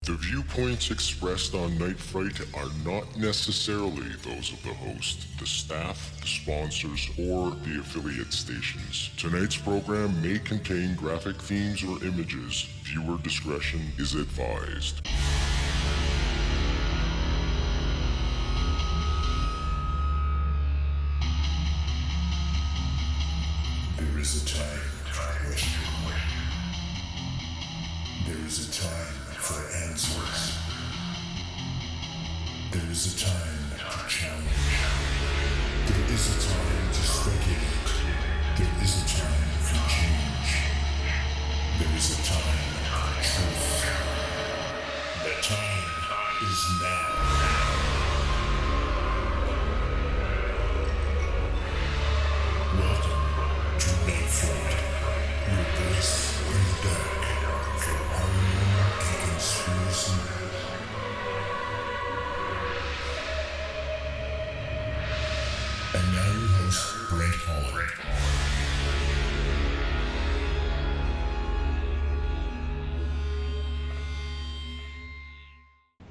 The viewpoints expressed on Night Fright are not necessarily those of the host, the staff, the sponsors, or the affiliate stations. Tonight's program may contain graphic themes or images. Viewer discretion is advised. There is a time for question. There is a time for answers. There is a time to challenge. There is a time to speculate. There is a time for change. There is a time for truth. The time is now. Welcome to Night Fright, your place in the dark for harmony and conspiracy. And now your host, Brent Hall.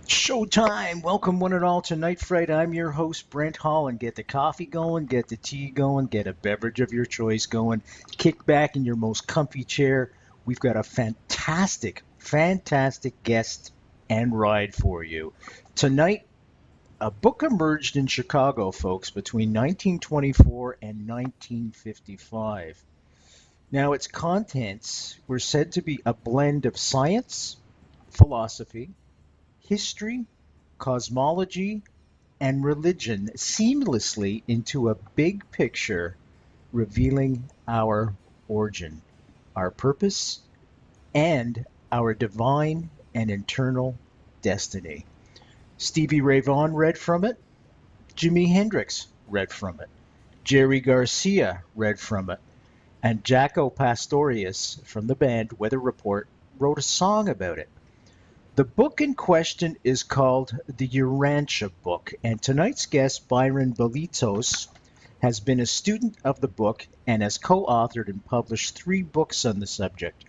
Showtime! Welcome one and all to Night Fright. I'm your host, Brent Hall, and get the coffee going, get the tea going, get a beverage of your choice going, kick back in your most comfy chair. We've got a fantastic guest and ride for you. Tonight, a book emerged in Chicago, folks, between 1924 and 1955. Now, its contents were said to be a blend of science, philosophy, history, cosmology, and religion seamlessly into a big picture revealing our origin, our purpose, and our divine and eternal destiny. Stevie Ray Vaughan read from it. Jimi Hendrix read from it. Jerry Garcia read from it. And Jaco Pastorius from the band Weather Report wrote a song about it. The book in question is called the Urantia Book, and tonight's guest, Byron Belitsos, has been a student of the book and has co-authored and published 3 books on the subject.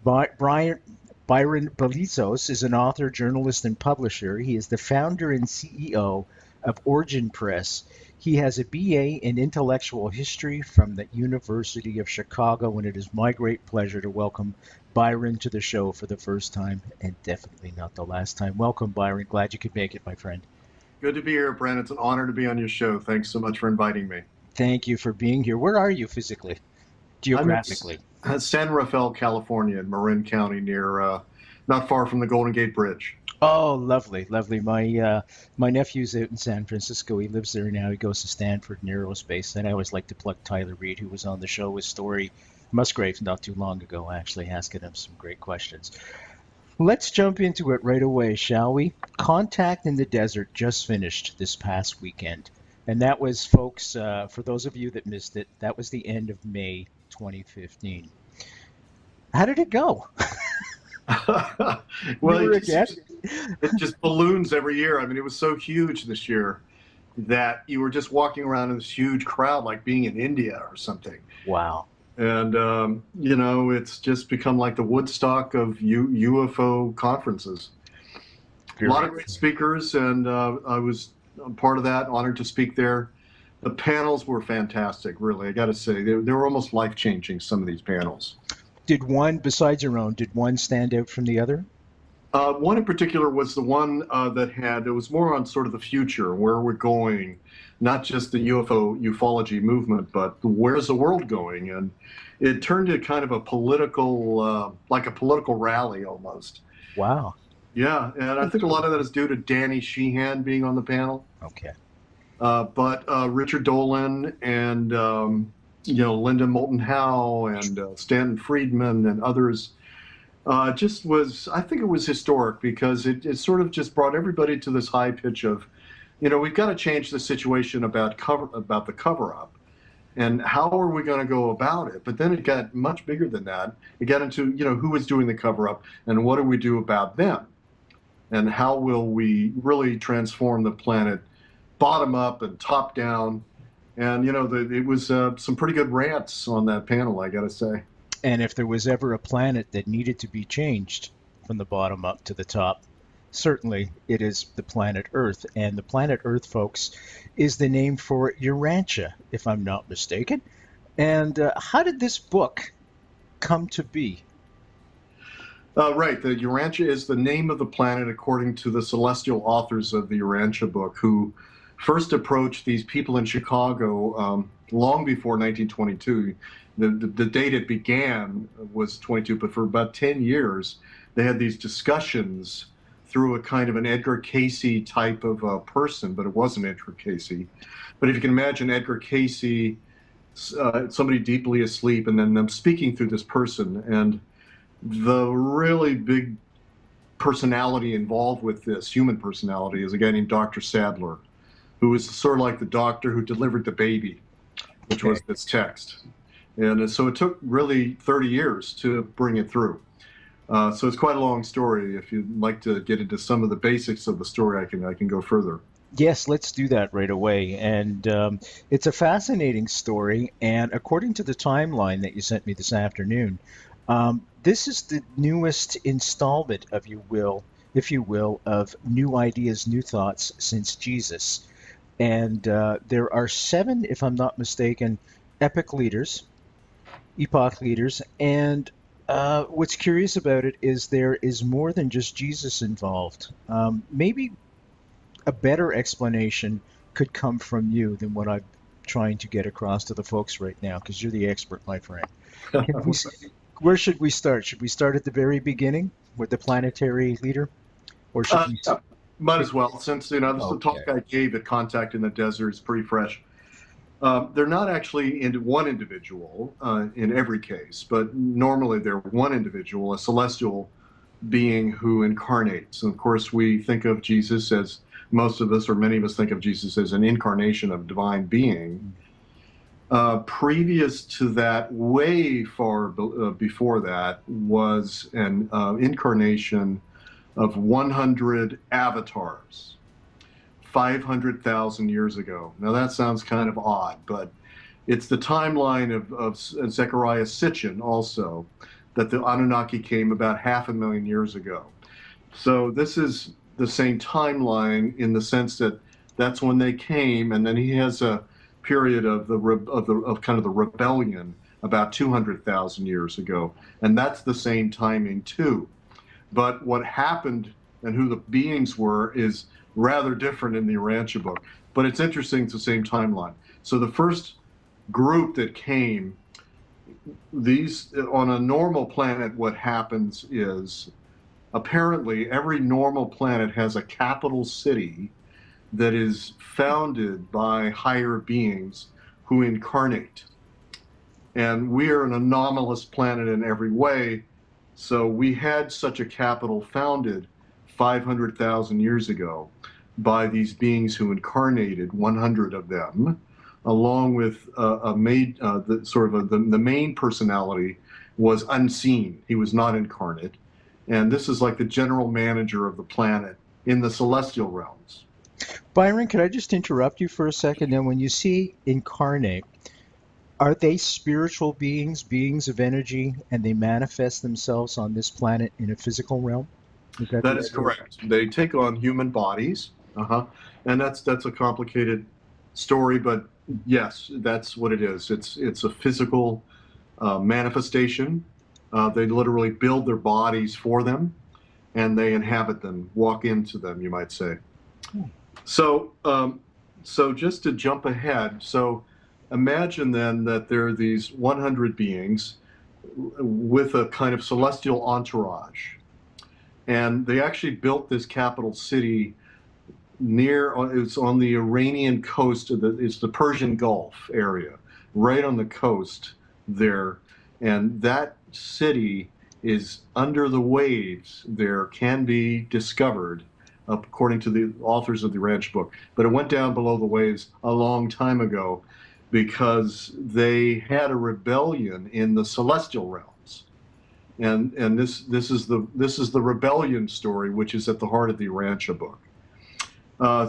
Byron Belitsos is an author, journalist, and publisher. He is the founder and CEO of Orgin Press. He has a BA in intellectual history from the University of Chicago, and it is my great pleasure to welcome Byron to the show for the first time, and definitely not the last time. Welcome, Byron. Glad you could make it, my friend. Good to be here, Brent. It's an honor to be on your show. Thanks so much for inviting me. Thank you for being here. Where are you physically, geographically? I'm in San Rafael, California, in Marin County, near not far from the Golden Gate Bridge. Oh, lovely, lovely. My nephew's out in San Francisco. He lives there now. He goes to Stanford in aerospace. And I always like to plug Tyler Reed, who was on the show with Story Musgrave not too long ago, actually, asking him some great questions. Let's jump into it right away, shall we? Contact in the Desert just finished this past weekend. And that was, folks, for those of you that missed it, that was the end of May 2015. How did it go? Well, it just balloons every year. I mean, it was so huge this year that you were just walking around in this huge crowd like being in India or something. Wow. And, it's just become like the Woodstock of UFO conferences. A lot of great speakers, and I was part of that, honored to speak there. The panels were fantastic, really. I got to say, they were almost life-changing, some of these panels. Did one, besides your own, did one stand out from the other? One in particular was the one it was more on sort of the future, where we're going, not just the ufology movement, but where's the world going? And it turned into kind of a political, like a political rally almost. Wow. Yeah, and I think a lot of that is due to Danny Sheehan being on the panel. Okay. But Richard Dolan and, Linda Moulton Howe and Stanton Friedman and others, I think it was historic because it sort of just brought everybody to this high pitch of, we've got to change the situation about the cover-up. And how are we going to go about it? But then it got much bigger than that. It got into, who is doing the cover-up and what do we do about them? And how will we really transform the planet bottom up and top down? And, it was some pretty good rants on that panel, I got to say. And if there was ever a planet that needed to be changed from the bottom up to the top, Certainly, it is the planet Earth. And the planet Earth, folks, is the name for Urantia, if I'm not mistaken. And how did this book come to be? Right, the Urantia is the name of the planet according to the celestial authors of the Urantia book, who first approached these people in Chicago long before 1922. The date it began was 22, but for about 10 years, they had these discussions through a kind of an Edgar Casey type of person, but it wasn't Edgar Casey. But if you can imagine Edgar Casey, somebody deeply asleep, and then them speaking through this person, and the really big personality involved with this, human personality, is a guy named Dr. Sadler, who was sort of like the doctor who delivered the baby, which was this text. And so it took really 30 years to bring it through. So it's quite a long story. If you'd like to get into some of the basics of the story, I can go further. Yes, let's do that right away. And it's a fascinating story. And according to the timeline that you sent me this afternoon, this is the newest installment of if you will, of new ideas, new thoughts since Jesus. And there are 7, if I'm not mistaken, epoch leaders. And what's curious about it is there is more than just Jesus involved. Maybe a better explanation could come from you than what I'm trying to get across to the folks right now, because you're the expert, my friend. Where should we start? Should we start at the very beginning with the planetary leader? Or should we... Might as well, since this is the talk I gave at Contact in the Desert. It's pretty fresh. They're not actually into one individual in every case, but normally they're one individual, a celestial being who incarnates. And of course, we think of Jesus as, most of us, or many of us think of Jesus as an incarnation of divine being. Previous to that, way far before that, was an incarnation of 100 avatars 500,000 years ago. Now that sounds kind of odd, but it's the timeline of Zechariah Sitchin also, that the Anunnaki came about 500,000 years ago. So this is the same timeline in the sense that that's when they came, and then he has a period of kind of the rebellion about 200,000 years ago, and that's the same timing too. But what happened and who the beings were is rather different in the Urantia book. But it's interesting, it's the same timeline. So the first group that came, these, on a normal planet, what happens is, apparently every normal planet has a capital city that is founded by higher beings who incarnate. And we are an anomalous planet in every way. So we had such a capital founded 500,000 years ago by these beings who incarnated, 100 of them, along with the main personality was unseen. He was not incarnate. And this is like the general manager of the planet in the celestial realms. Byron, could I just interrupt you for a second? Now, when you see incarnate, are they spiritual beings, beings of energy, and they manifest themselves on this planet in a physical realm? That is correct. They take on human bodies, and that's a complicated story, but yes, that's what it is. It's a physical manifestation. They literally build their bodies for them, and they inhabit them, walk into them, you might say. So just to jump ahead, so imagine then that there are these 100 beings with a kind of celestial entourage. And they actually built this capital city it's on the Iranian coast, it's the Persian Gulf area, right on the coast there. And that city is under the waves there, can be discovered, according to the authors of the Urantia book. But it went down below the waves a long time ago because they had a rebellion in the celestial realms. And this is the rebellion story, which is at the heart of the Urantia book.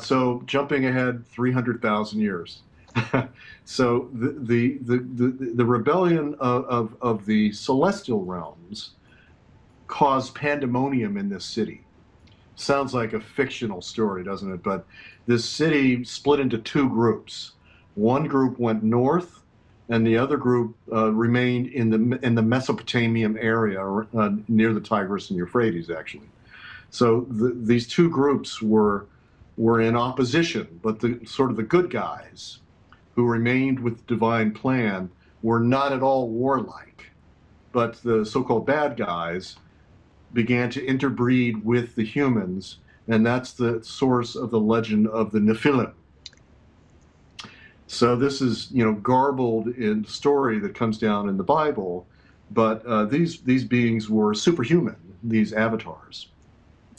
So jumping ahead 300,000 years. So the rebellion of the celestial realms caused pandemonium in this city. sounds like a fictional story, doesn't it? But this city split into two groups. One group went north, and the other group remained in the Mesopotamian area, near the Tigris and Euphrates, actually. So these two groups were in opposition, but the sort of the good guys who remained with the divine plan were not at all warlike, but the so-called bad guys began to interbreed with the humans, and that's the source of the legend of the Nephilim. So this is, garbled in story that comes down in the Bible, but these beings were superhuman, these avatars.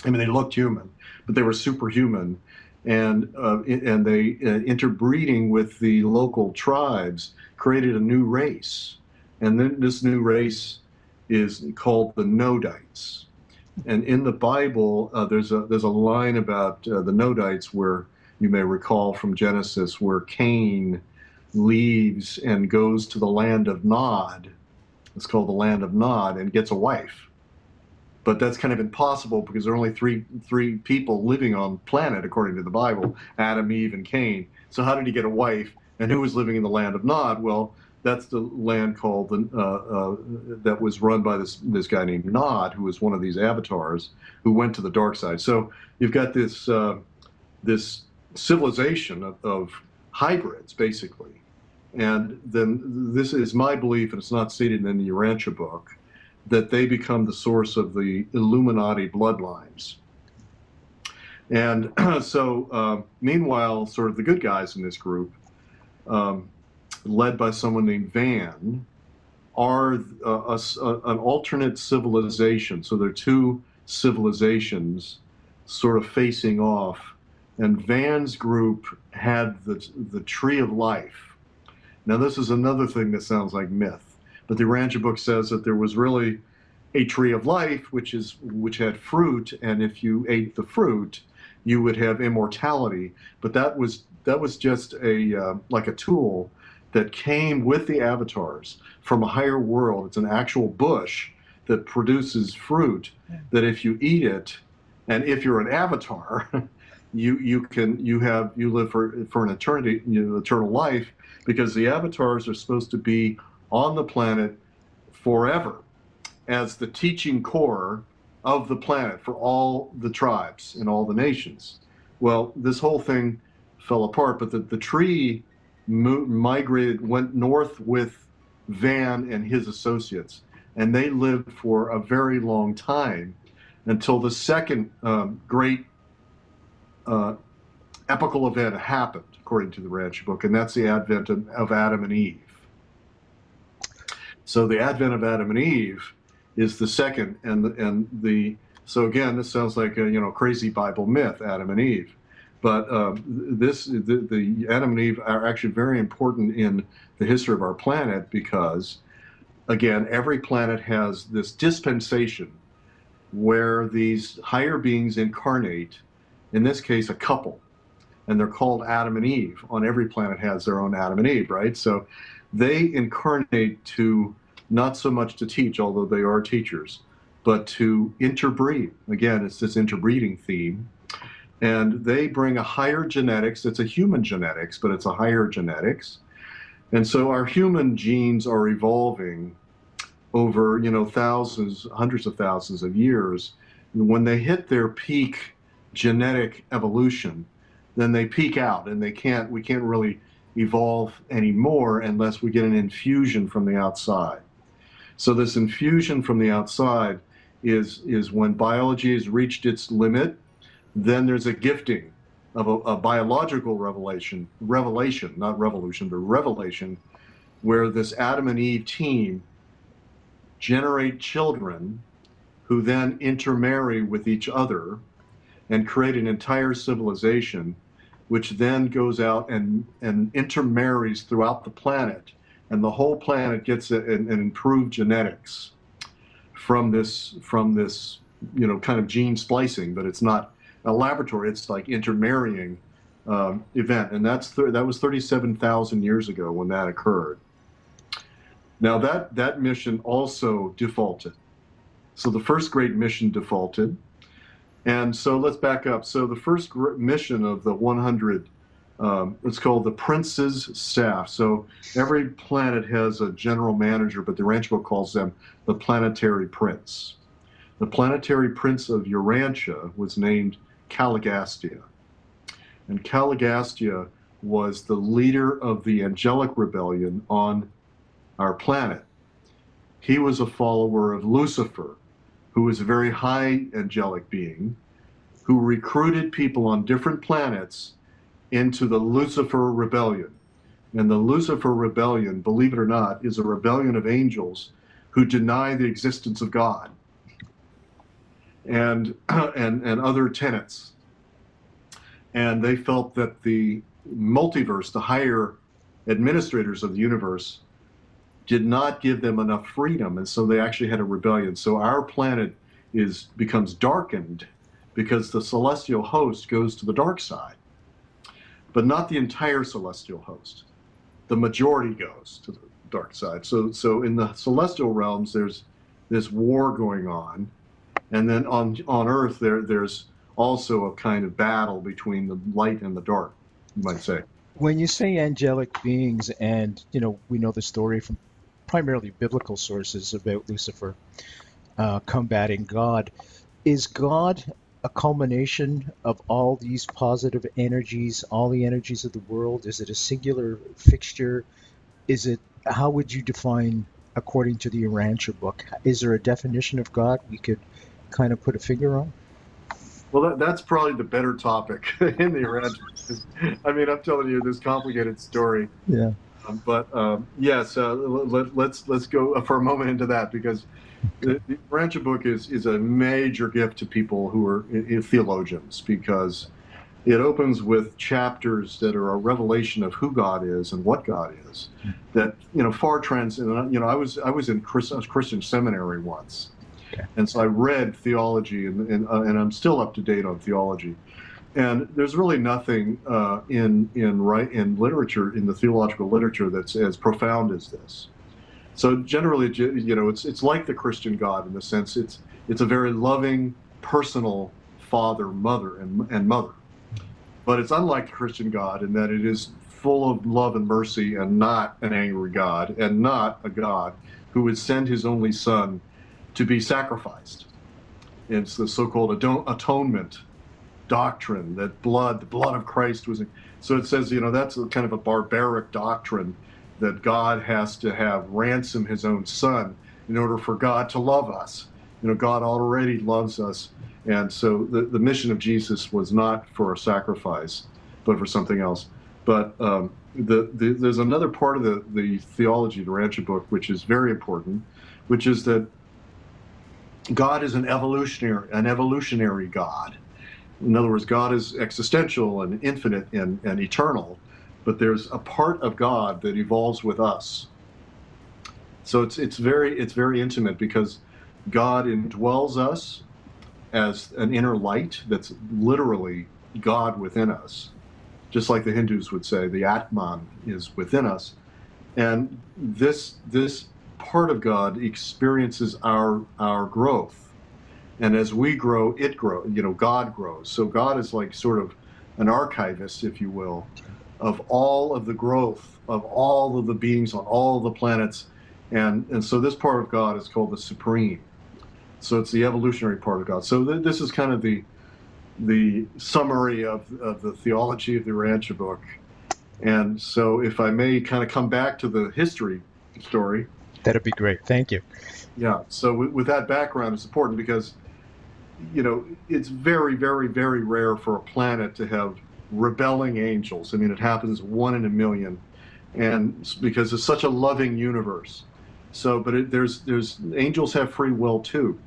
I mean, they looked human, but they were superhuman, and they interbreeding with the local tribes created a new race, and then this new race is called the Nodites. And in the Bible, there's a line about the Nodites where you may recall from Genesis, where Cain leaves and goes to the land of Nod. It's called the land of Nod, and gets a wife. But that's kind of impossible because there are only three people living on the planet according to the Bible: Adam, Eve, and Cain. So how did he get a wife? And who was living in the land of Nod? Well, that's the land called that was run by this guy named Nod, who was one of these avatars who went to the dark side. So you've got this this civilization of hybrids, basically. And then this is my belief, and it's not stated in the Urantia book, that they become the source of the Illuminati bloodlines. And so meanwhile, sort of the good guys in this group, led by someone named Van, are an alternate civilization. So there are two civilizations sort of facing off, and Van's group had the tree of life. Now this is another thing that sounds like myth, but the Urantia book says that there was really a tree of life which had fruit, and if you ate the fruit, you would have immortality. But that was just like a tool that came with the avatars from a higher world. It's an actual bush that produces fruit that if you eat it, and if you're an avatar, you live for an eternity, eternal life, because the avatars are supposed to be on the planet forever as the teaching core of the planet for all the tribes and all the nations. Well, this whole thing fell apart, but the tree migrated, went north with Van and his associates, and they lived for a very long time until the second great epochal event happened, according to the Urantia book, and that's the advent of Adam and Eve. So the advent of Adam and Eve is the second, so again, this sounds like a crazy Bible myth, Adam and Eve. But the Adam and Eve are actually very important in the history of our planet because, again, every planet has this dispensation where these higher beings incarnate, in this case, a couple, and they're called Adam and Eve. On every planet has their own Adam and Eve, right? So they incarnate to not so much to teach, although they are teachers, but to interbreed. Again, it's this interbreeding theme. And they bring a higher genetics. It's a human genetics, but it's a higher genetics. And so our human genes are evolving over, thousands, hundreds of thousands of years. And when they hit their peak genetic evolution, then they peak out, and we can't really evolve anymore unless we get an infusion from the outside. So this infusion from the outside is when biology has reached its limit. Then there's a gifting of a biological revelation, not revolution, but revelation, where this Adam and Eve team generate children who then intermarry with each other and create an entire civilization, which then goes out and intermarries throughout the planet. And the whole planet gets an improved genetics from this kind of gene splicing, but it's not a laboratory, it's like intermarrying event, and that was 37,000 years ago when that occurred. Now that mission also defaulted. So the first great mission defaulted, And so let's back up. So the first mission of the 100, it's called the Prince's Staff. So every planet has a general manager, but the Urantia Book calls them the Planetary Prince. The Planetary Prince of Urantia was named Caligastia. And Caligastia was the leader of the angelic rebellion on our planet. He was a follower of Lucifer, who was a very high angelic being, who recruited people on different planets into the Lucifer rebellion. And the Lucifer rebellion, believe it or not, is a rebellion of angels who deny the existence of God and other tenets. And they felt that the multiverse, the higher administrators of the universe, did not give them enough freedom, and so they actually had a rebellion. So our planet becomes darkened because the celestial host goes to the dark side, but not the entire celestial host. The majority goes to the dark side. So in the celestial realms, there's this war going on, and then on Earth there's also a kind of battle between the light and the dark, you might say. When you say angelic beings, and we know the story from primarily biblical sources about Lucifer combating God, is God a culmination of all these positive energies, all the energies of the world? Is it a singular fixture? How would you define, according to the Urantia Book, is there a definition of God we could kind of put a finger on? Well, that's probably the better topic in the Urantia. I mean, I'm telling you this complicated story. Yeah. Yes, let's go for a moment into that, because the Urantia Book is a major gift to people who are theologians, because it opens with chapters that are a revelation of who God is and what God is. That far transcend. I was in Christian seminary once, okay. And so I read theology, and I'm still up to date on theology. And there's really nothing in literature, in the theological literature, that's as profound as this. So generally, it's like the Christian God in the sense it's a very loving, personal father, mother, and mother. But it's unlike the Christian God in that it is full of love and mercy, and not an angry God, and not a God who would send his only son to be sacrificed. It's the so-called atonement doctrine, that the blood of Christ was. So it says, that's a kind of a barbaric doctrine, that God has to have ransom his own son in order for God to love us. God already loves us. And so the mission of Jesus was not for a sacrifice, but for something else. But there's another part of the theology of the Urantia Book, which is very important, which is that God is an evolutionary God. In other words, God is existential and infinite and eternal, but there's a part of God that evolves with us. So it's very intimate, because God indwells us as an inner light that's literally God within us. Just like the Hindus would say, the Atman is within us. And this part of God experiences our growth. And as we grow, it grows, God grows. So God is like sort of an archivist, if you will, of all of the growth of all of the beings on all the planets. And so this part of God is called the Supreme. So it's the evolutionary part of God. So this is kind of the summary of the theology of the Urantia Book. And so if I may kind of come back to the history story. That'd be great. Thank you. Yeah. So with that background, it's important because it's very, very, very rare for a planet to have rebelling angels. I mean, it happens 1 in a million, and because it's such a loving universe. So, but there's angels have free will too,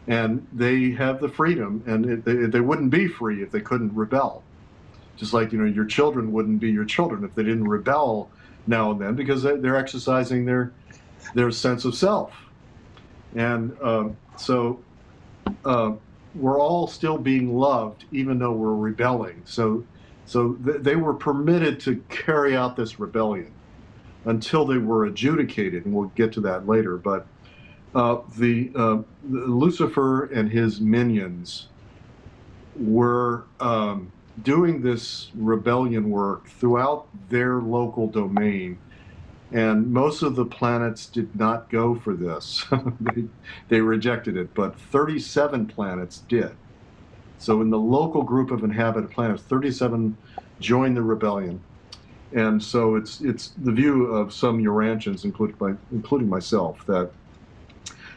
and they have the freedom, and they wouldn't be free if they couldn't rebel. Just like your children wouldn't be your children if they didn't rebel now and then, because they're exercising their sense of self, and we're all still being loved, even though we're rebelling. So they were permitted to carry out this rebellion until they were adjudicated, and we'll get to that later. But the Lucifer and his minions were doing this rebellion work throughout their local domain, and most of the planets did not go for this. They rejected it, but 37 planets did. So in the local group of inhabited planets, 37 joined the rebellion. And so it's the view of some Urantians, including myself, that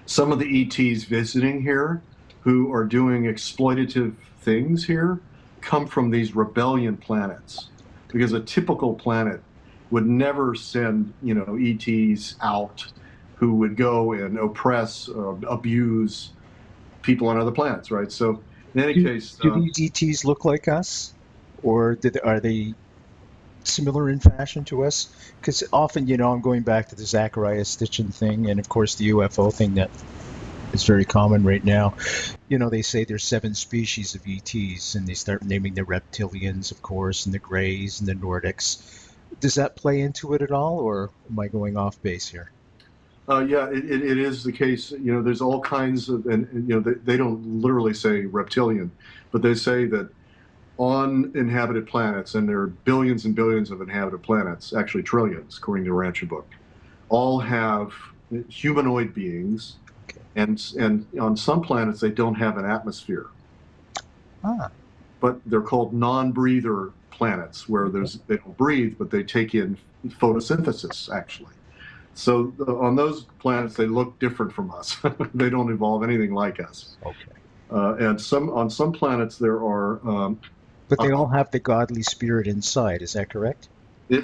some of the ETs visiting here who are doing exploitative things here come from these rebellion planets, because a typical planet would never send, ETs out who would go and oppress or abuse people on other planets, right? So in any case, do these ETs look like us, or are they similar in fashion to us? Because often, I'm going back to the Zachariah Stitchin thing, and of course the UFO thing that is very common right now. They say there's 7 species of ETs, and they start naming the reptilians, of course, and the Greys and the Nordics. Does that play into it at all, or am I going off base here? Yeah, it is the case. There's all kinds of, and they don't literally say reptilian, but they say that on inhabited planets, and there are billions and billions of inhabited planets, actually trillions, according to Urantia Book, all have humanoid beings, okay. and on some planets they don't have an atmosphere. But they're called non-breather planets, where they don't breathe, but they take in photosynthesis, actually. So on those planets, they look different from us. They don't evolve anything like us. Okay. And on some planets there are. But they all have the godly spirit inside. Is that correct?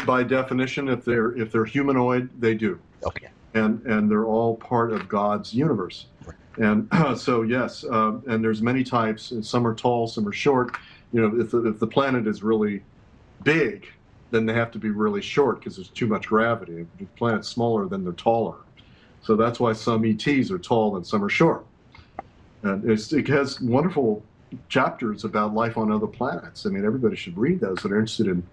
By definition, if they're humanoid, they do. Okay. And they're all part of God's universe. And so yes, and there's many types. And some are tall, some are short. If the planet is really big, then they have to be really short because there's too much gravity. If the planet's smaller, then they're taller. So that's why some ETs are tall and some are short. And it has wonderful chapters about life on other planets. I mean, everybody should read those that are interested in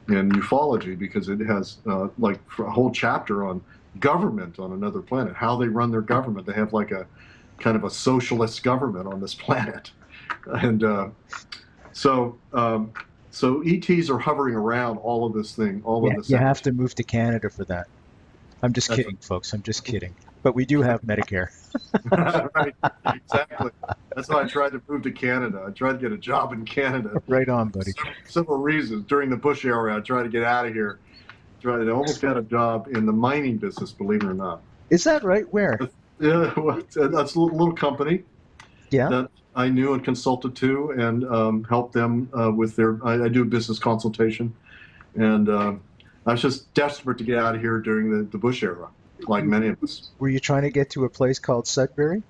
ufology, because it has like a whole chapter on government on another planet, how they run their government. They have like a kind of a socialist government on this planet. And so ETs are hovering around all of this thing, all of this. You have to move to Canada for that. I'm just kidding, folks. I'm just kidding. But we do have Medicare. Right, exactly. That's why I tried to move to Canada. I tried to get a job in Canada. Right on, buddy. Several reasons. During the Bush era, I tried to get out of here. I almost got a job in the mining business, believe it or not. Is that right? Where? Yeah, well, that's a little company. Yeah. That I knew and consulted to, and helped them with their. I do business consultation, and I was just desperate to get out of here during the Bush era, like many of us. Were you trying to get to a place called Sudbury?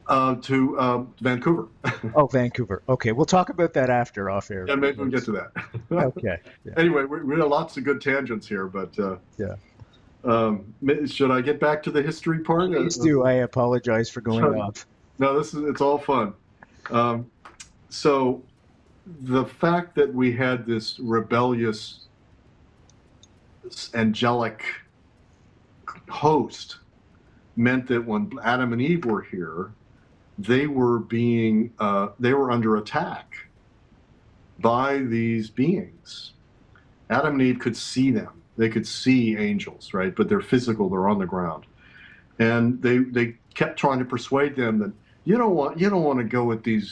To Vancouver. Oh, Vancouver. Okay, we'll talk about that after off air. Yeah, maybe we'll get to that. Okay. Yeah. Anyway, we have lots of good tangents here, but yeah. Should I get back to the history part? Please do. I apologize for going off. No, it's all fun. So the fact that we had this rebellious angelic host meant that when Adam and Eve were here, they were under attack by these beings. Adam and Eve could see them. They could see angels, right? But they're physical, they're on the ground. And they kept trying to persuade them that you don't want to go with the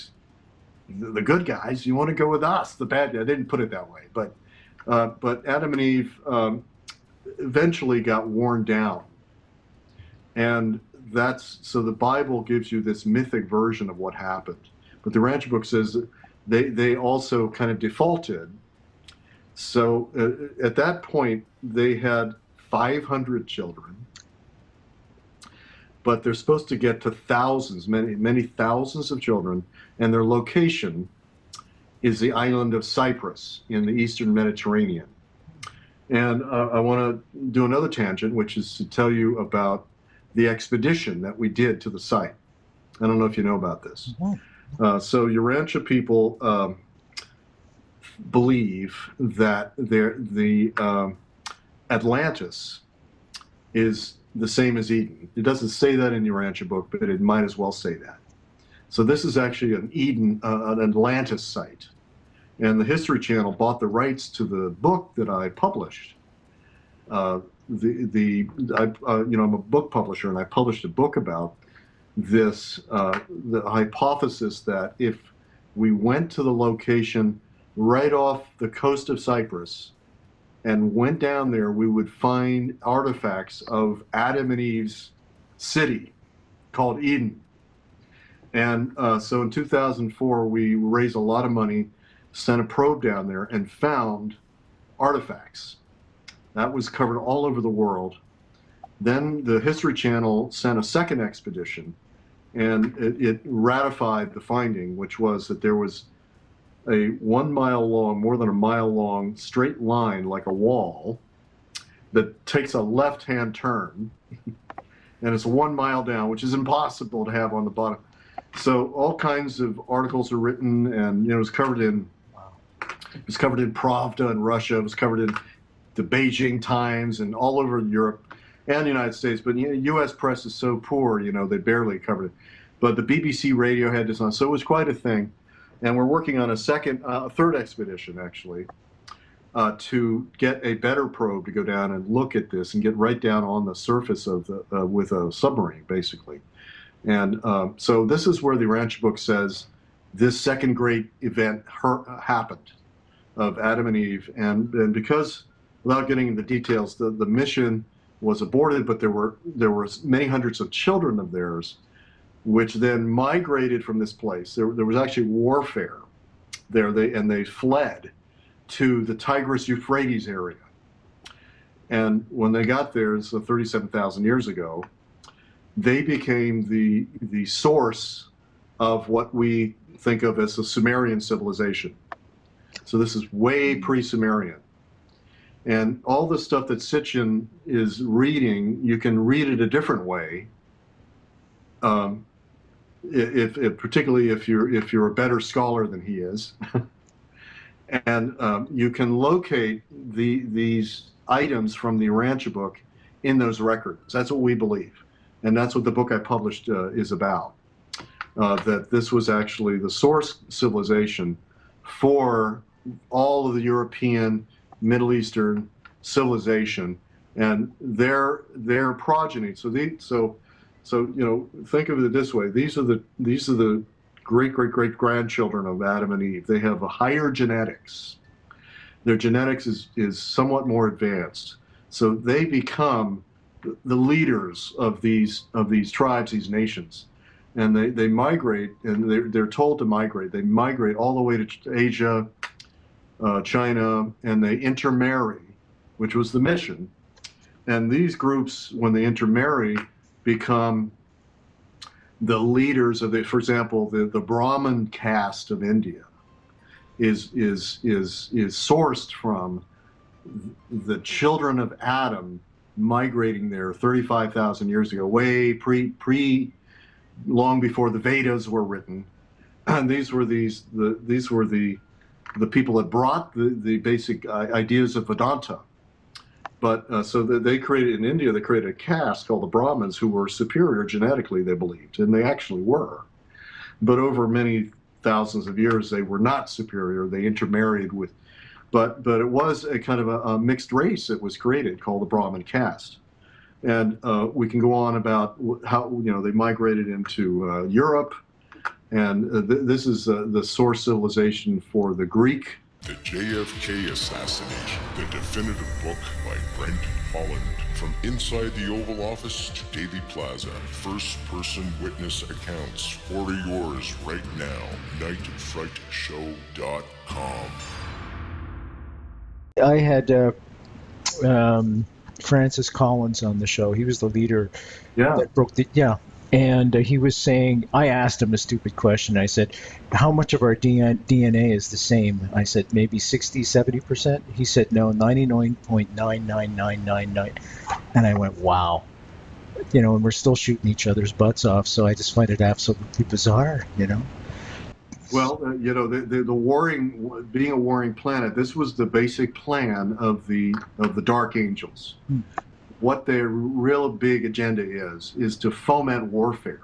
good guys. You want to go with us, the bad guys. They didn't put it that way, but Adam and Eve eventually got worn down. And so the Bible gives you this mythic version of what happened. But the Urantia Book says that they also kind of defaulted. So at that point, they had 500 children, but they're supposed to get to thousands, many thousands of children, and their location is the island of Cyprus in the Eastern Mediterranean. And I want to do another tangent, which is to tell you about the expedition that we did to the site. I don't know if you know about this. So Urantia people believe that the Atlantis is the same as Eden. It doesn't say that in the Urantia Book, but it might as well say that. So this is actually an an Atlantis site. And the History Channel bought the rights to the book that I published. I'm a book publisher, and I published a book about this, the hypothesis that if we went to the location right off the coast of Cyprus and went down there, we would find artifacts of Adam and Eve's city called Eden. And so in 2004, we raised a lot of money, sent a probe down there, and found artifacts. That was covered all over the world. Then the History Channel sent a second expedition, and it ratified the finding, which was that there was a 1 mile long, more than a mile long, straight line like a wall that takes a left-hand turn, and it's 1 mile down, which is impossible to have on the bottom. So all kinds of articles are written, and it was covered in Pravda in Russia. It was covered in the Beijing Times and all over Europe and the United States. But U.S. press is so poor, they barely covered it. But the BBC radio had this on, so it was quite a thing. And we're working on a third expedition actually, to get a better probe to go down and look at this and get right down on the surface of with a submarine, basically. And so this is where the Urantia Book says this second great event happened of Adam and Eve. And because, without getting into the details, the mission was aborted, but there were many hundreds of children of theirs, which then migrated from this place. There was actually warfare there, and they fled to the Tigris-Euphrates area. And when they got there, so 37,000 years ago, they became the source of what we think of as the Sumerian civilization. So this is way pre-Sumerian. And all the stuff that Sitchin is reading, you can read it a different way. Particularly if you're a better scholar than he is, and you can locate these items from the Urantia Book in those records. That's what we believe, and that's what the book I published is about. That this was actually the source civilization for all of the European, Middle Eastern civilization, and their progeny. So think of it this way: these are the great grandchildren of Adam and Eve. They have a higher genetics. Their genetics is somewhat more advanced. So they become the leaders of these tribes, these nations, and they migrate, and they're told to migrate. They migrate all the way to Asia, China, and they intermarry, which was the mission. And these groups, when they intermarry, become the leaders of for example, the Brahmin caste of India is sourced from the children of Adam migrating there 35,000 years ago, way long before the Vedas were written. And these were the people that brought the basic ideas of Vedanta. But so they created, in India, they created a caste called the Brahmins, who were superior genetically, they believed, and they actually were. But over many thousands of years, they were not superior. They intermarried with, but it was a kind of a mixed race that was created called the Brahmin caste. And we can go on about how they migrated into Europe, and this is the source civilization for the Greek. The JFK Assassination, the definitive book by Brent Holland. From inside the Oval Office to Daily Plaza, first-person witness accounts. Order yours right now. nightfrightshow.com. I had Francis Collins on the show. He was the leader that broke the And he was saying, I asked him a stupid question. I said, how much of our DNA is the same? I said, maybe 60, 70%. He said, no, 99.99999. And I went, wow. And we're still shooting each other's butts off. So I just find it absolutely bizarre, Well, the warring, being a warring planet, this was the basic plan of the Dark Angels. What their real big agenda is to foment warfare.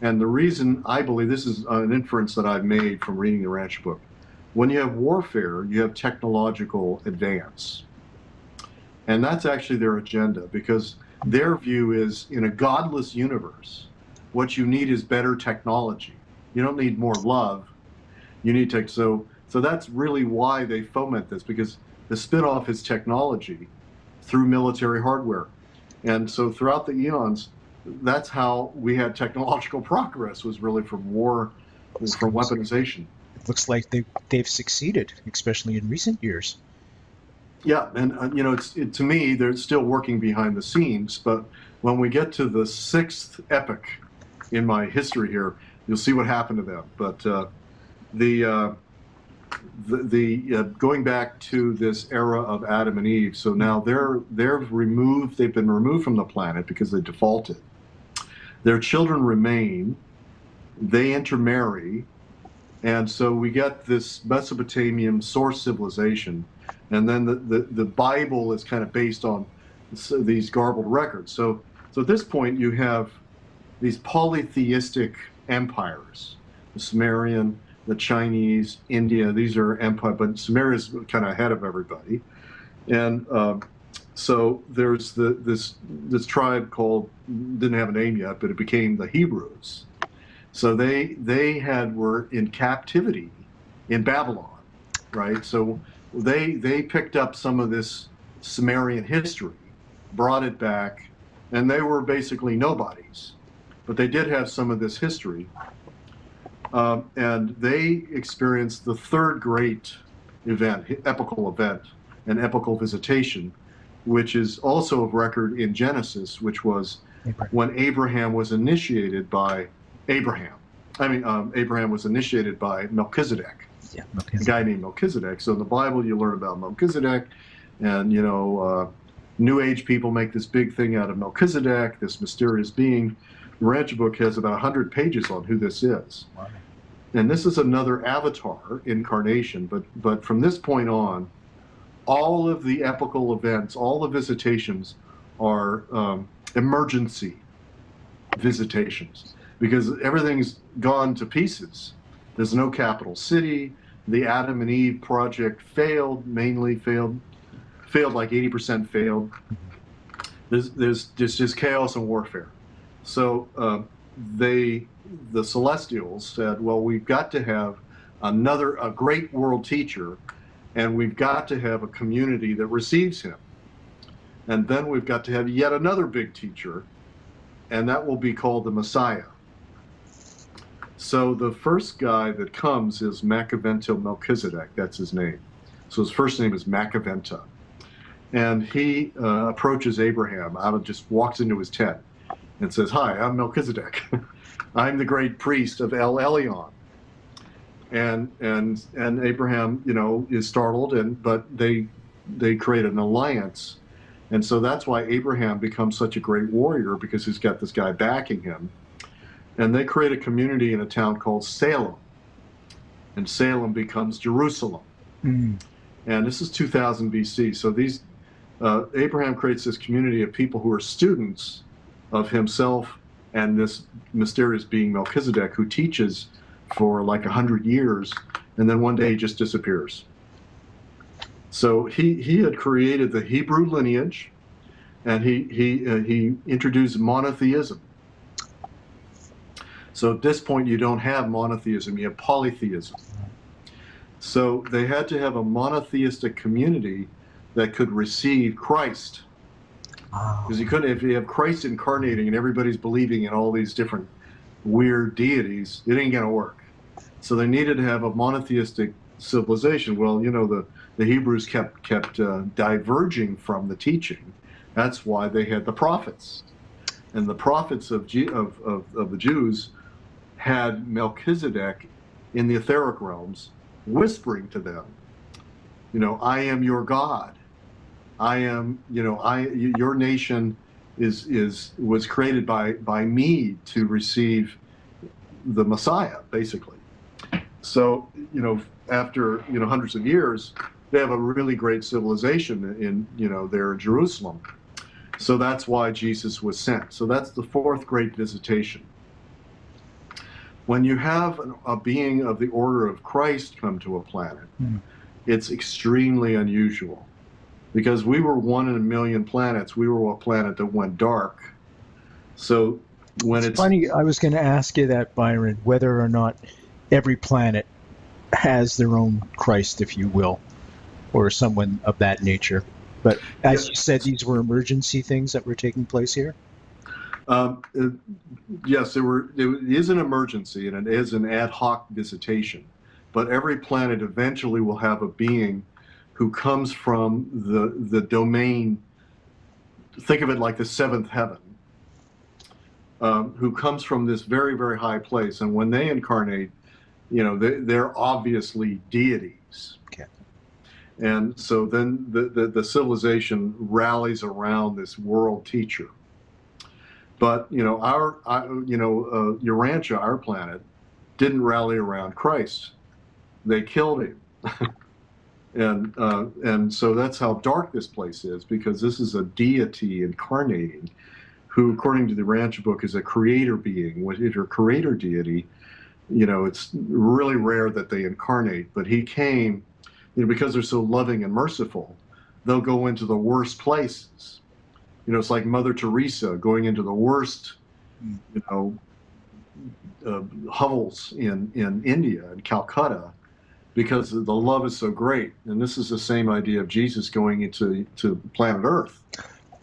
And the reason I believe, this is an inference that I've made from reading the Urantia Book, when you have warfare, you have technological advance. And that's actually their agenda, because their view is, in a godless universe, what you need is better technology. You don't need more love. You need tech. So that's really why they foment this, because the spin-off is technology through military hardware. And so throughout the eons, that's how we had technological progress, was really from war, from weaponization. It looks like they've succeeded, especially in recent years. Yeah, and you know, to me, they're still working behind the scenes. But when we get to the 6th epoch in my history here, you'll see what happened to them. But going back to this era of Adam and Eve, so now they've been removed from the planet because they defaulted. Their children remain. They intermarry, and so we get this Mesopotamian source civilization. And then the Bible is kind of based on these garbled records. So at this point, you have these polytheistic empires: the Sumerian, the Chinese, India. These are empire, but Sumeria is kind of ahead of everybody. And so there's this tribe called, didn't have a name yet, but it became the Hebrews. So they were in captivity in Babylon, right? So they picked up some of this Sumerian history, brought it back, and they were basically nobodies. But they did have some of this history. And they experienced the 3rd great event, epochal event, an epochal visitation, which is also of record in Genesis, which was when Abraham was initiated by Abraham was initiated by Melchizedek. Yeah, a guy named Melchizedek. So in the Bible, you learn about Melchizedek, and you know, New Age people make this big thing out of Melchizedek, this mysterious being. The Urantia Book has about 100 pages on who this is. Wow. And this is another avatar incarnation, but from this point on, all of the epochal events, all the visitations are emergency visitations, because everything's gone to pieces. There's no capital city. The Adam and Eve project failed like 80% failed. There's just chaos and warfare. So the Celestials said, well, we've got to have a great world teacher, and we've got to have a community that receives him. And then we've got to have yet another big teacher, and that will be called the Messiah. So the first guy that comes is Macavento Melchizedek, that's his name. So his first name is Macaventa. And he approaches Abraham just walks into his tent and says, "Hi, I'm Melchizedek. I'm the great priest of El Elyon." And Abraham, you know, is startled, but they create an alliance. And so that's why Abraham becomes such a great warrior, because he's got this guy backing him. And they create a community in a town called Salem. And Salem becomes Jerusalem. And this is 2000 BC. So Abraham creates this community of people who are students of himself and this mysterious being Melchizedek, who teaches for like 100 years, and then one day he just disappears. So he had created the Hebrew lineage, and he introduced monotheism. So at this point, you don't have monotheism, you have polytheism. So they had to have a monotheistic community that could receive Christ. Because you couldn't, if you have Christ incarnating and everybody's believing in all these different weird deities, it ain't gonna work. So they needed to have a monotheistic civilization. Well, you know, the Hebrews kept diverging from the teaching. That's why they had the prophets. And the prophets of the Jews had Melchizedek in the etheric realms, whispering to them, you know, "I am your God. I am, you know, your nation was created by me to receive the Messiah," basically. So, you know, after, you know, hundreds of years, they have a really great civilization in, you know, there in Jerusalem. So that's why Jesus was sent. So that's the 4th great visitation. when you have a being of the order of Christ come to a planet, it's extremely unusual. Because we were 1 in a million planets, we were a planet that went dark. So when It's funny, I was going to ask you that, Byron, whether or not every planet has their own Christ, if you will, or someone of that nature. But as you said, these were emergency things that were taking place here? Yes, it is an emergency, and it is an ad hoc visitation. But every planet eventually will have a being who comes from the domain, think of it like the seventh heaven, who comes from this very, very high place. And when they incarnate, they're obviously deities. Okay. And so then the civilization rallies around this world teacher. But Urantia, our planet, didn't rally around Christ. They killed him. And so that's how dark this place is, because this is a deity incarnating, who, according to the Urantia Book, is a creator being. If you're a creator deity, it's really rare that they incarnate. But he came, because they're so loving and merciful, they'll go into the worst places. It's like Mother Teresa going into the worst, hovels in India, in Calcutta, because the love is so great. And this is the same idea of Jesus going into planet Earth.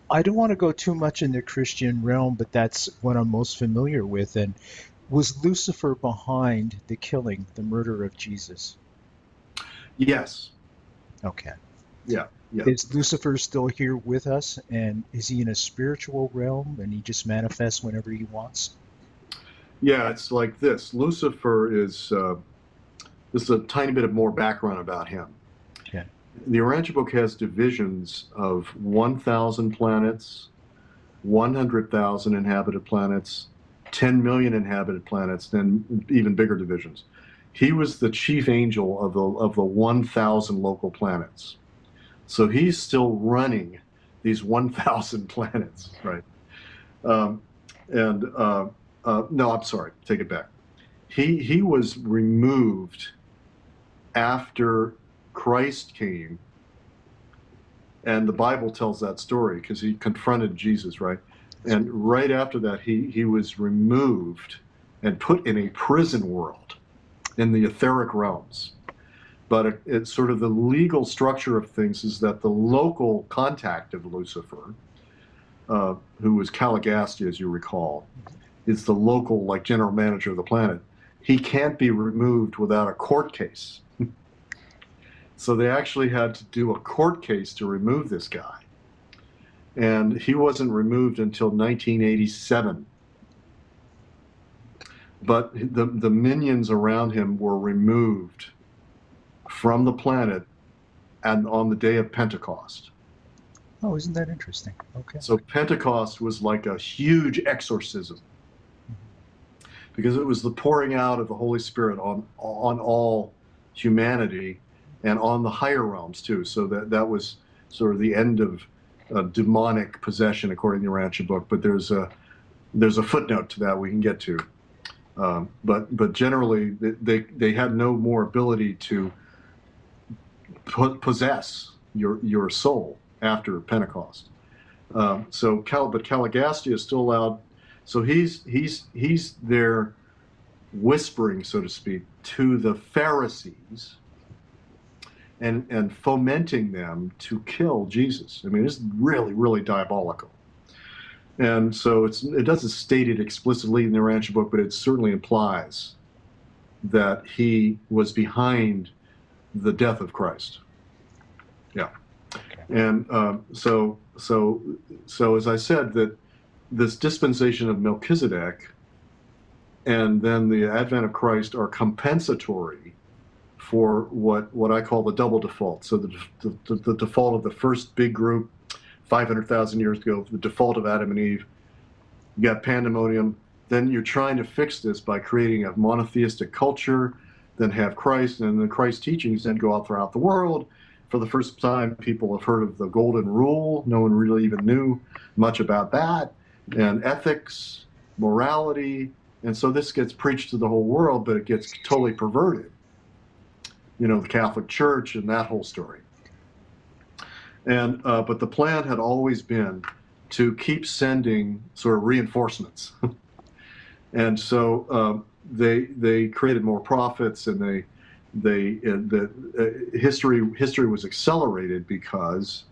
I don't want to go too much in the Christian realm, but that's what I'm most familiar with. And was Lucifer behind the killing, the murder of Jesus? Yes. Okay. Yeah. Yeah. Is Lucifer still here with us, and is he in a spiritual realm and he just manifests whenever he wants? Yeah, it's like this. Lucifer is, this is a tiny bit of more background about him. Okay. The Urantia Book has divisions of 1,000 planets, 100,000 inhabited planets, 10 million inhabited planets, then even bigger divisions. He was the chief angel of the 1,000 local planets. So he's still running these 1,000 planets, right? No, I'm sorry, take it back. He was removed after Christ came, and the Bible tells that story because he confronted Jesus, right? And right after that, he was removed and put in a prison world in the etheric realms. But it's sort of the legal structure of things is that the local contact of Lucifer, who was Caligastia, as you recall, is the local, like, general manager of the planet. He can't be removed without a court case. So they actually had to do a court case to remove this guy. And he wasn't removed until 1987. But the minions around him were removed from the planet and on the day of Pentecost. Oh, isn't that interesting? Okay. So Pentecost was like a huge exorcism, because it was the pouring out of the Holy Spirit on all humanity and on the higher realms too. So that was sort of the end of demonic possession, according to the Urantia Book. But there's a footnote to that we can get to. But generally, they had no more ability to possess your soul after Pentecost. But Caligastia is still allowed. So he's there whispering, so to speak, to the Pharisees and fomenting them to kill Jesus. I mean, it's really, really diabolical. And so it doesn't state it explicitly in the Urantia Book, but it certainly implies that he was behind the death of Christ. Yeah. Okay. And so as I said, that this dispensation of Melchizedek and then the advent of Christ are compensatory for what I call the double default. So the default of the first big group 500,000 years ago, the default of Adam and Eve. You got pandemonium. Then you're trying to fix this by creating a monotheistic culture, then have Christ, and then Christ's teachings then go out throughout the world. For the first time, people have heard of the Golden Rule. No one really even knew much about that. And ethics, morality, And so this gets preached to the whole world, but it gets totally perverted. You know, the Catholic Church and that whole story. And but the plan had always been to keep sending sort of reinforcements. And so they created more prophets, and history was accelerated because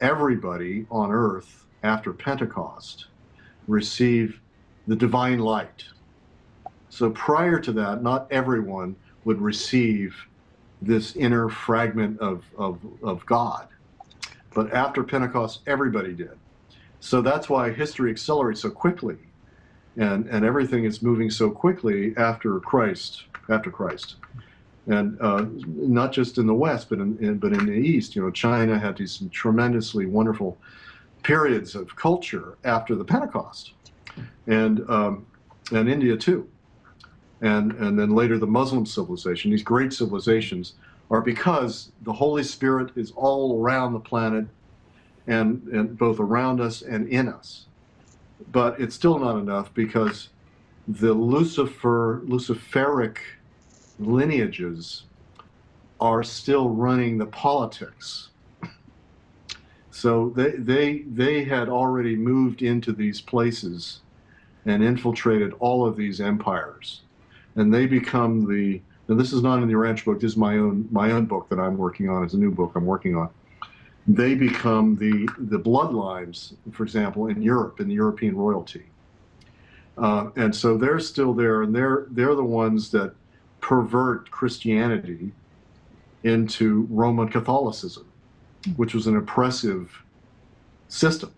everybody on earth after Pentecost received the divine light. So prior to that, not everyone would receive this inner fragment of God. But after Pentecost, everybody did. So that's why history accelerates so quickly. And everything is moving so quickly after Christ. And not just in the West, but in the East. You know, China had these tremendously wonderful periods of culture after the Pentecost, and India too, and then later the Muslim civilization. These great civilizations are because the Holy Spirit is all around the planet, and both around us and in us. But it's still not enough, because the Luciferic lineages are still running the politics. So they had already moved into these places and infiltrated all of these empires, and they become now this is not in the Urantia book. This is my own book that I'm working on. It's a new book I'm working on. They become the bloodlines, for example, in Europe, in the European royalty, and so they're still there, and they're the ones that pervert Christianity into Roman Catholicism, which was an oppressive system.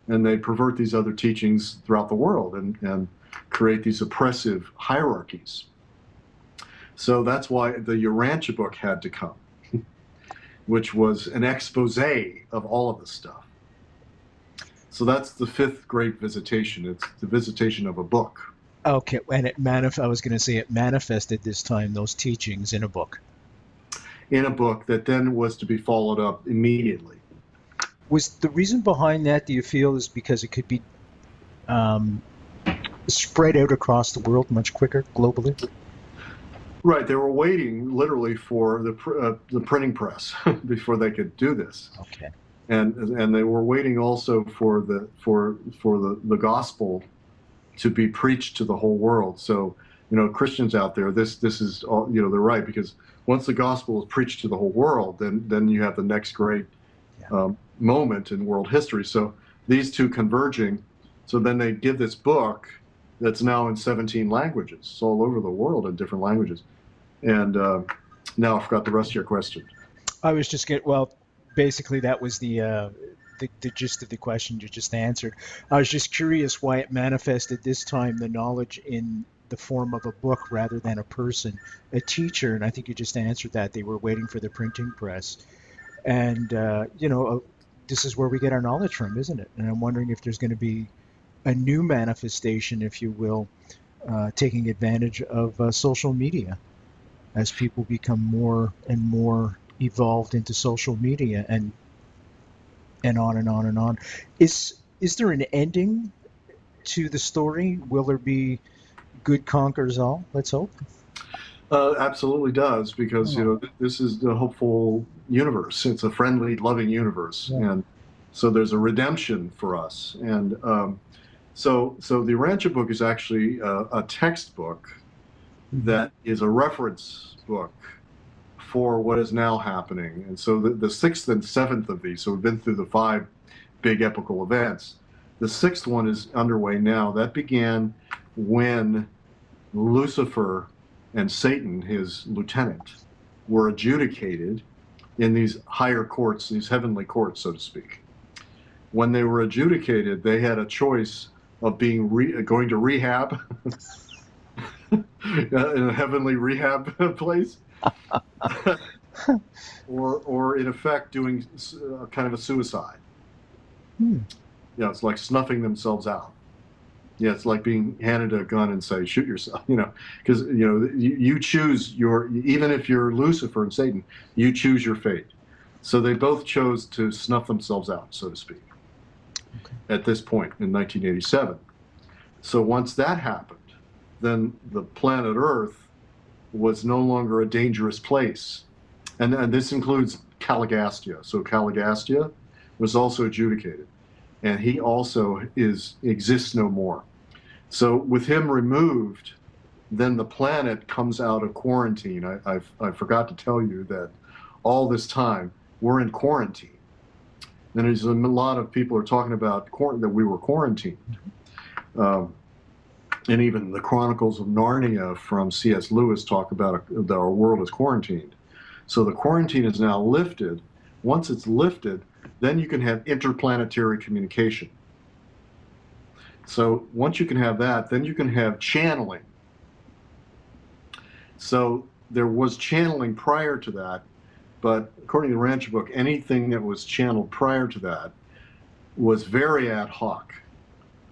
And they pervert these other teachings throughout the world and create these oppressive hierarchies. So that's why the Urantia book had to come, which was an expose of all of this stuff. So that's the fifth great visitation. It's the visitation of a book. Okay, and I was going to say it manifested this time, those teachings in a book. In a book that then was to be followed up immediately. Was the reason behind that, do you feel, is because it could be spread out across the world much quicker globally? Right, they were waiting literally for the printing press before they could do this. Okay. And they were waiting also for the gospel to be preached to the whole world. So, you know, Christians out there, this is all, you know, they're right, because once the gospel is preached to the whole world, then you have the next great moment in world history. So these two converging, so then they give this book that's now in 17 languages. It's all over the world in different languages. And now I forgot the rest of your question. I was just basically that was the gist of the question you just answered. I was just curious why it manifested this time, the knowledge in the form of a book rather than a person, a teacher. And I think you just answered that. They were waiting for the printing press. And, this is where we get our knowledge from, isn't it? And I'm wondering if there's going to be a new manifestation, if you will, taking advantage of social media as people become more and more evolved into social media and on and on and on. Is there an ending to the story? Will there be good conquers all? Let's hope. Absolutely does, because you know, this is the hopeful universe. It's a friendly, loving universe, and so there's a redemption for us. And so the Urantia book is actually a textbook that is a reference book for what is now happening. And so the sixth and seventh of these, so we've been through the 5 big epochal events. The sixth one is underway now. That began when Lucifer and Satan, his lieutenant, were adjudicated in these higher courts, these heavenly courts, so to speak. When they were adjudicated, they had a choice of being going to rehab, in a heavenly rehab place, or in effect doing kind of a suicide. Yeah, it's like snuffing themselves out. Yeah, it's like being handed a gun and say, shoot yourself, you know, because, you know, you choose even if you're Lucifer and Satan, you choose your fate. So they both chose to snuff themselves out, so to speak, at this point in 1987. So once that happened, then the planet Earth was no longer a dangerous place. And this includes Caligastia. So Caligastia was also adjudicated, and he also exists no more. So with him removed, then the planet comes out of quarantine. I forgot to tell you that all this time we're in quarantine. And there's a lot of people are talking about that we were quarantined. And even the Chronicles of Narnia from C.S. Lewis talk about that our world is quarantined. So the quarantine is now lifted. Once it's lifted, then you can have interplanetary communication. So once you can have that, then you can have channeling. So there was channeling prior to that, but according to the Urantia Book, anything that was channeled prior to that was very ad hoc,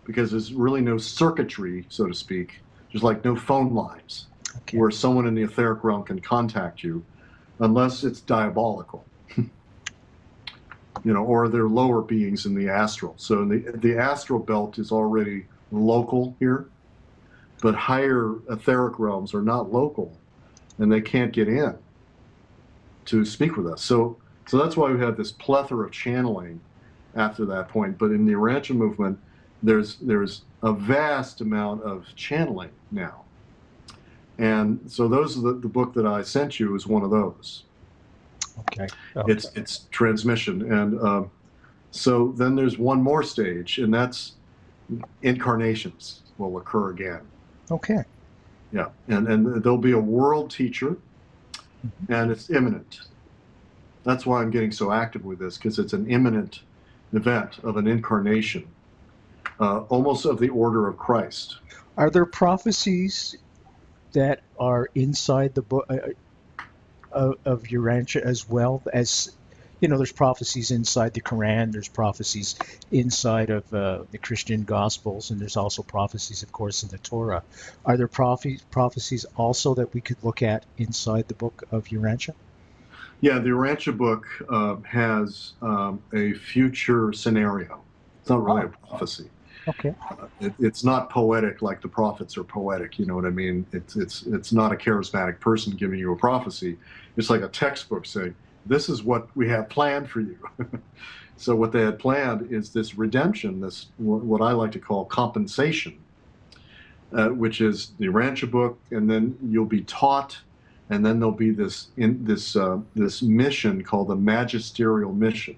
because there's really no circuitry, so to speak. There's like no phone lines where someone in the etheric realm can contact you, unless it's diabolical. Or they're lower beings in the astral. So the astral belt is already local here, but higher etheric realms are not local, and they can't get in to speak with us. So that's why we have this plethora of channeling after that point. But in the Urantia movement, there's a vast amount of channeling now. And so those are the book that I sent you is one of those. Okay. It's transmission. And so then there's one more stage, and that's incarnations will occur again. Okay. Yeah. And there'll be a world teacher, and it's imminent. That's why I'm getting so active with this, because it's an imminent event of an incarnation, almost of the order of Christ. Are there prophecies that are inside the book of Urantia as well? As there's prophecies inside the Quran, there's prophecies inside of the Christian Gospels, and there's also prophecies, of course, in the Torah. Are there prophecies also that we could look at inside the book of Urantia? Yeah, the Urantia book has a future scenario. It's not really a prophecy. Okay. It's not poetic like the prophets are poetic. You know what I mean? It's not a charismatic person giving you a prophecy. It's like a textbook saying, this is what we have planned for you. So what they had planned is this redemption, this what I like to call compensation, which is the Urantia book, and then you'll be taught, and then there'll be this mission called the magisterial mission.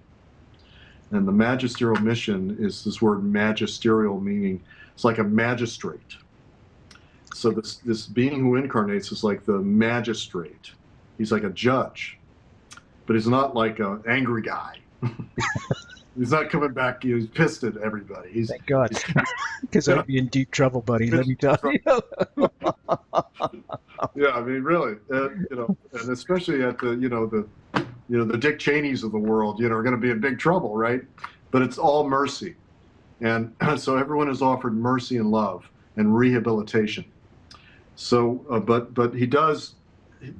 And the magisterial mission is this word magisterial, meaning it's like a magistrate. So this being who incarnates is like the magistrate. He's like a judge, but he's not like an angry guy. He's not coming back. He's pissed at everybody. Thank God, because I'd be in deep trouble, buddy. Let me tell you. Yeah, I mean, really, and especially at the Dick Cheneys of the world, are going to be in big trouble, right? But it's all mercy, and so everyone is offered mercy and love and rehabilitation. So, but he does.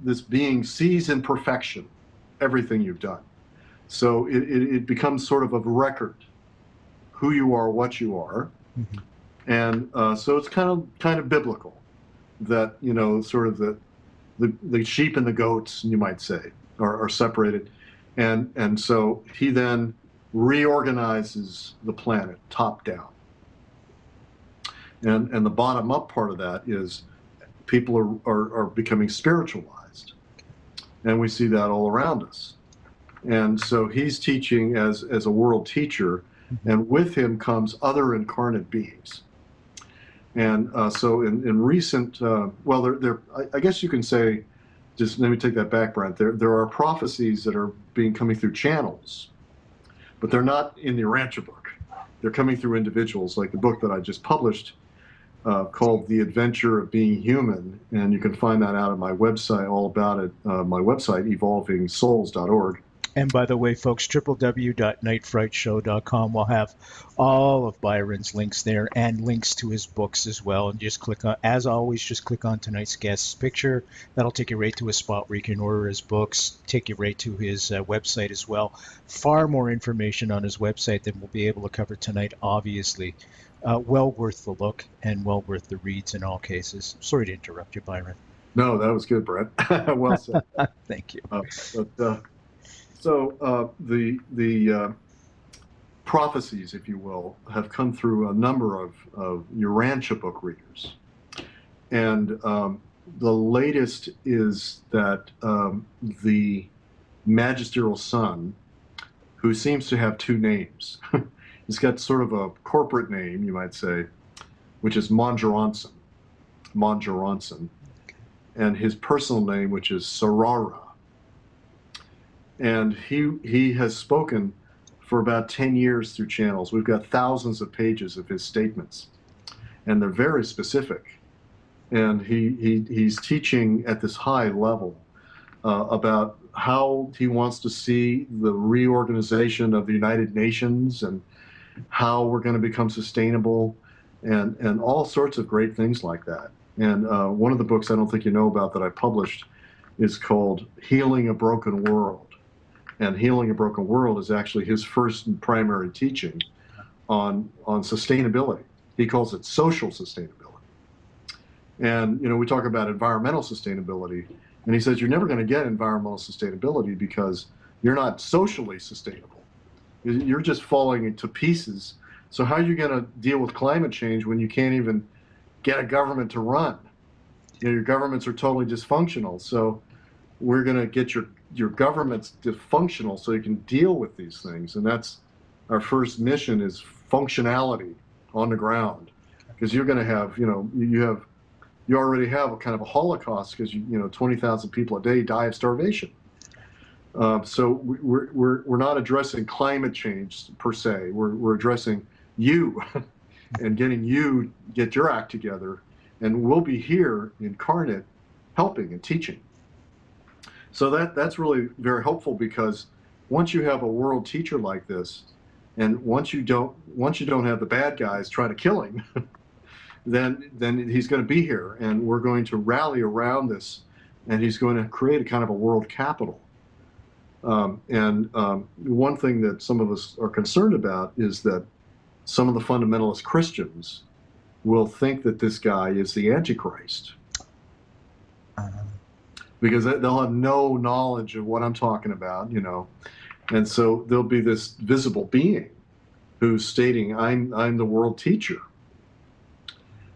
This being sees in perfection everything you've done. So it becomes sort of a record, who you are, what you are, and so it's kind of biblical, that sort of the sheep and the goats, you might say, are separated, and so he then reorganizes the planet top down, and the bottom up part of that is people are becoming spiritualized, and we see that all around us. And so he's teaching as a world teacher, and with him comes other incarnate beings. And so in recent, I guess you can say, just let me take that back, Brent. There are prophecies that are coming through channels, but they're not in the Urantia book. They're coming through individuals, like the book that I just published called The Adventure of Being Human, and you can find that out at my website, all about it, my website, evolvingsouls.org. And by the way, folks, www.nightfrightshow.com will have all of Byron's links there and links to his books as well. And just click on, as always, just click on tonight's guest's picture. That'll take you right to a spot where you can order his books, take you right to his website as well. Far more information on his website than we'll be able to cover tonight, obviously. Well worth the look and well worth the reads in all cases. Sorry to interrupt you, Byron. No, that was good, Brett. Well said. Thank you. The prophecies, if you will, have come through a number of Urantia Book readers. And the latest is that the magisterial son, who seems to have two names, he's got sort of a corporate name, you might say, which is Mongeronson, and his personal name, which is Sarara. And he has spoken for about 10 years through channels. We've got thousands of pages of his statements, and they're very specific. And he's teaching at this high level about how he wants to see the reorganization of the United Nations and how we're going to become sustainable and all sorts of great things like that. And one of the books I don't think you know about that I published is called Healing a Broken World. And Healing a Broken World is actually his first and primary teaching on sustainability. He calls it social sustainability. And, you know, we talk about environmental sustainability, and he says you're never going to get environmental sustainability because you're not socially sustainable. You're just falling into pieces. So how are you going to deal with climate change when you can't even get a government to run? You know, your governments are totally dysfunctional. So we're going to get your government's dysfunctional so you can deal with these things. And that's our first mission, is functionality on the ground. Because you're going to have, you know, you already have a kind of a Holocaust because, you know, 20,000 people a day die of starvation. So we're not addressing climate change per se. We're addressing you and getting you get your act together, and we'll be here incarnate helping and teaching. So that's really very helpful, because once you have a world teacher like this, and once you don't have the bad guys trying to kill him, then he's going to be here, and we're going to rally around this, and he's going to create a kind of a world capital. One thing that some of us are concerned about is that some of the fundamentalist Christians will think that this guy is the Antichrist. Because they'll have no knowledge of what I'm talking about, you know. And so there'll be this visible being who's stating, I'm the world teacher.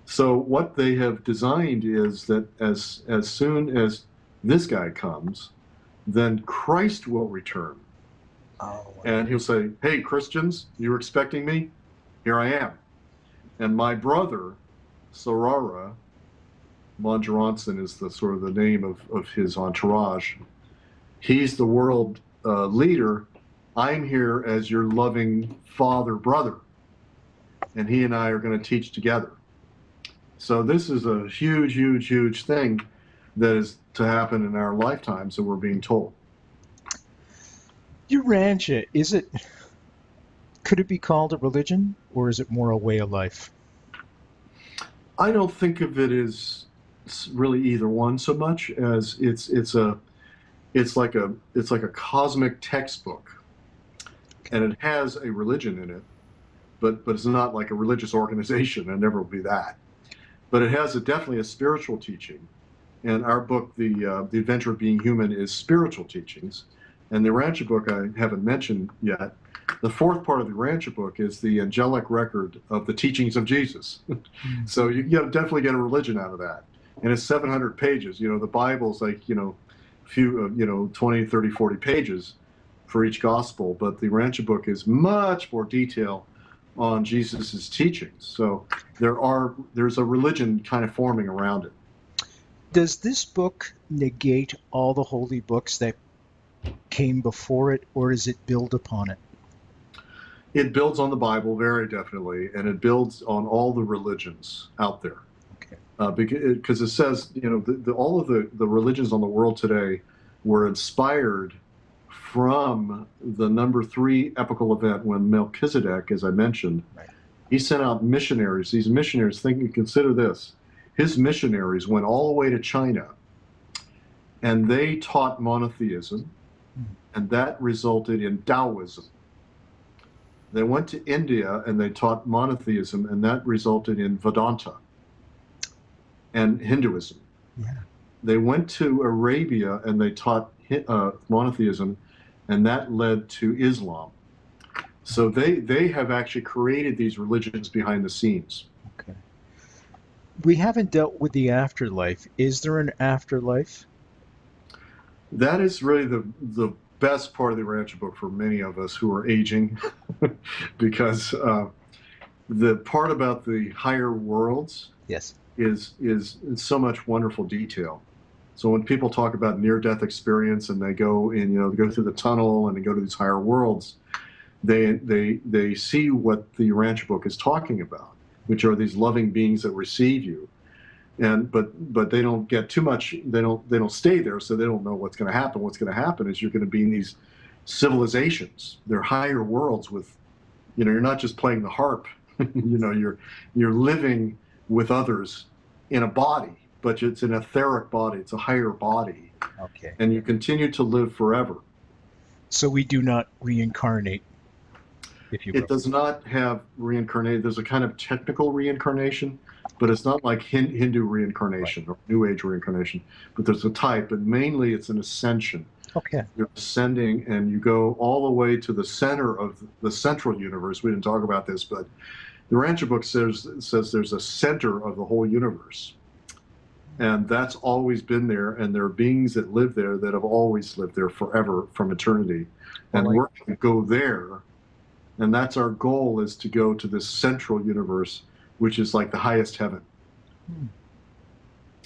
So what they have designed is that as soon as this guy comes, then Christ will return. Oh, wow. And he'll say, hey, Christians, you were expecting me? Here I am. And my brother, Sarara, Mongeronson is the sort of the name of his entourage. He's the world leader. I'm here as your loving father brother. And he and I are going to teach together. So this is a huge, huge, huge thing that is to happen in our lifetimes that we're being told. Urantia, could it be called a religion, or is it more a way of life? I don't think of it as really either one so much as it's like a cosmic textbook, and it has a religion in it, but it's not like a religious organization. It never will be that. But it has definitely a spiritual teaching. And our book, The Adventure of Being Human, is spiritual teachings. And the Urantia Book I haven't mentioned yet. The fourth part of the Urantia Book is the angelic record of the teachings of Jesus. So you can definitely get a religion out of that. And it's 700 pages. You know, the Bible's like, you know, 20, 30, 40 pages for each gospel. But the Urantia Book is much more detailed on Jesus's teachings. So there's a religion kind of forming around it. Does this book negate all the holy books that came before it, or does it build upon it? It builds on the Bible, very definitely, and it builds on all the religions out there. Okay. Because it says, you know, all of the religions on the world today were inspired from the number 3 epochal event when Melchizedek, as I mentioned, right, he sent out missionaries. These missionaries, consider this, his missionaries went all the way to China, and they taught monotheism, and that resulted in Taoism. They went to India and they taught monotheism, and that resulted in Vedanta and Hinduism. Yeah. They went to Arabia and they taught monotheism, and that led to Islam. So they have actually created these religions behind the scenes. Okay. We haven't dealt with the afterlife. Is there an afterlife? That is really the best part of the Urantia book for many of us who are aging, because the part about the higher worlds Yes. is so much wonderful detail. So when people talk about near-death experience and they go in, go through the tunnel and they go to these higher worlds, they see what the Urantia book is talking about, which are these loving beings that receive you, but they don't get too much. They don't stay there, so they don't know what's going to happen. What's going to happen is you're going to be in these civilizations. They're higher worlds with, you're not just playing the harp. You're living with others in a body, but it's an etheric body. It's a higher body. Okay. And you continue to live forever. So we do not reincarnate, if you will. It does not have reincarnation. There's a kind of technical reincarnation, but it's not like Hindu reincarnation or New Age reincarnation. But there's a type, but mainly it's an ascension. Okay. You're ascending and you go all the way to the center of the central universe. We didn't talk about this, but the Urantia book says there's a center of the whole universe. And that's always been there, and there are beings that live there that have always lived there forever, from eternity. And we're going to go there, and that's our goal, is to go to this central universe, which is like the highest heaven.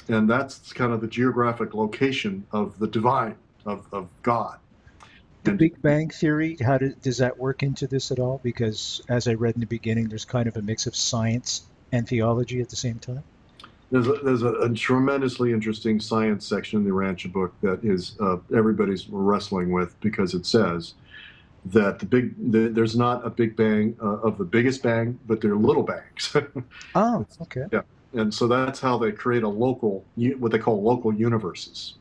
And that's kind of the geographic location of the divine, of God. The Big Bang Theory, does that work into this at all? Because as I read in the beginning, there's kind of a mix of science and theology at the same time. There's a tremendously interesting science section in the Urantia book that is everybody's wrestling with, because it says that there's not a Big Bang of the biggest bang, but there are little bangs. Oh, okay. Yeah, and so that's how they create what they call local universes.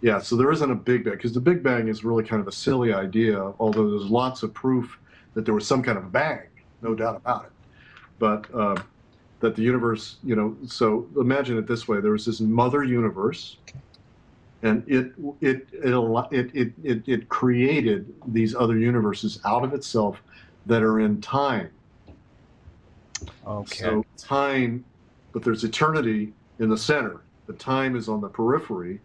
Yeah, so there isn't a Big Bang, because the Big Bang is really kind of a silly idea, although there's lots of proof that there was some kind of a bang, no doubt about it. But that the universe, so imagine it this way: there was this mother universe, and it created these other universes out of itself that are in time. Okay. So time, but there's eternity in the center. The time is on the periphery,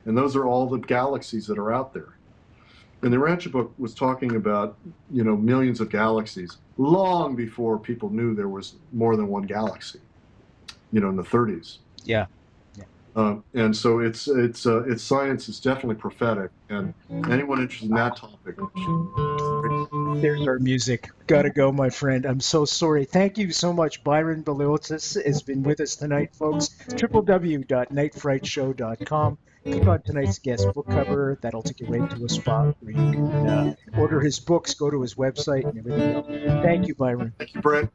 and those are all the galaxies that are out there. And the Urantia book was talking about, millions of galaxies long before people knew there was more than one galaxy, in the 30s. Yeah. And so its science is definitely prophetic, and anyone interested in that topic. There's our music. Gotta go, my friend. I'm so sorry. Thank you so much. Byron Belitsos has been with us tonight, folks. www.nightfrightshow.com. Click on tonight's guest book cover. That'll take you right to a spot where you can order his books, go to his website, and everything else. Thank you, Byron. Thank you, Brett.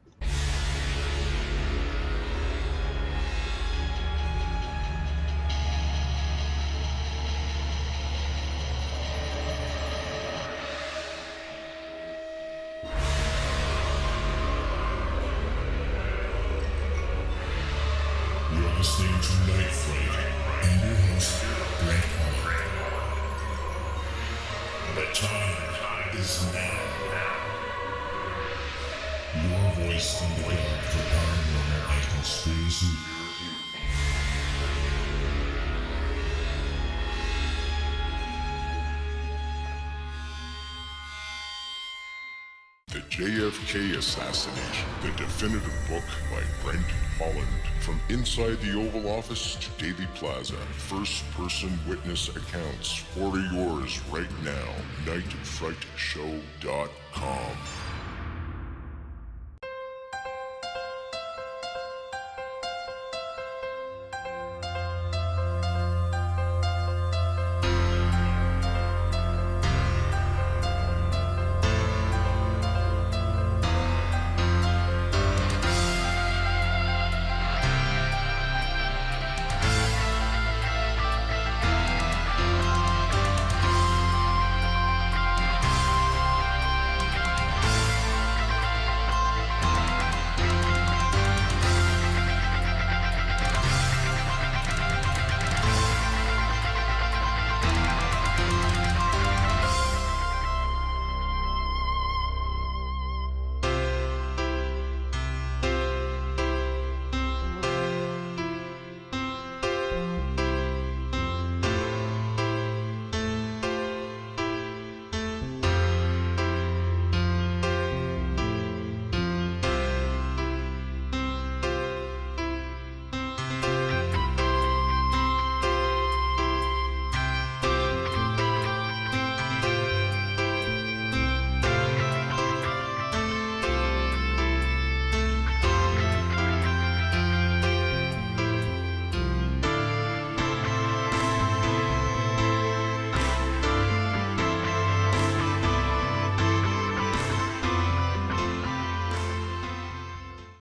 You're listening to Night Fright and your host, Brent Hall. The time is now. Your voice in the dark for paranormal and conspiracy. The JFK Assassination, the definitive book by Brent Holland. From inside the Oval Office to Daily Plaza, first-person witness accounts. Order yours right now, nightfrightshow.com.